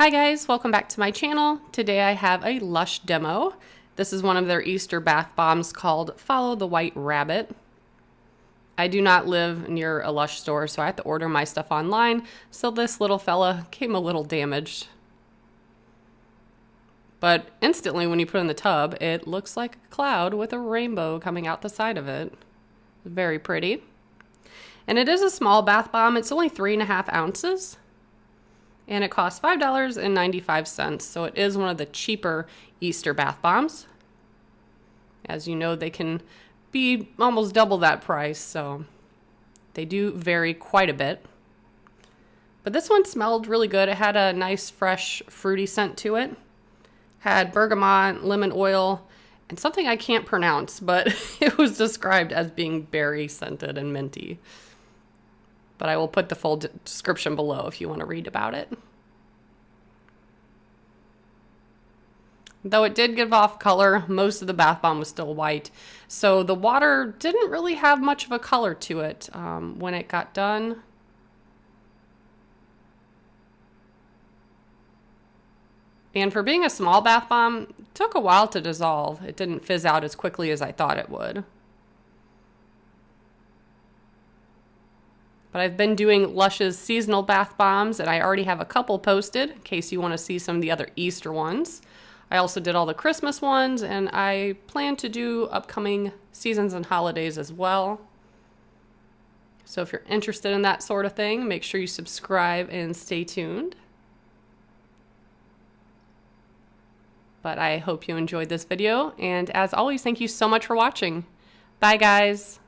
Hi guys, welcome back to my channel. Today I have a Lush demo. This is one of their Easter bath bombs called Follow the White Rabbit. I do not live near a Lush store, so I have to order my stuff online, so this little fella came a little damaged. But instantly when you put it in the tub, it looks like a cloud with a rainbow coming out the side of it. Very pretty. And it is a small bath bomb. It's only 3.5 ounces. And it costs $5.95, so it is one of the cheaper Easter bath bombs. As you know, they can be almost double that price, so they do vary quite a bit. But this one smelled really good. It had a nice, fresh, fruity scent to it. Had bergamot, lemon oil, and something I can't pronounce, but it was described as being berry scented and minty. But I will put the full description below if you want to read about it. Though it did give off color, most of the bath bomb was still white. So the water didn't really have much of a color to it when it got done. And for being a small bath bomb, it took a while to dissolve. It didn't fizz out as quickly as I thought it would. But I've been doing Lush's seasonal bath bombs, and I already have a couple posted in case you want to see some of the other Easter ones. I also did all the Christmas ones, and I plan to do upcoming seasons and holidays as well. So if you're interested in that sort of thing, make sure you subscribe and stay tuned. But I hope you enjoyed this video, and as always, thank you so much for watching. Bye, guys.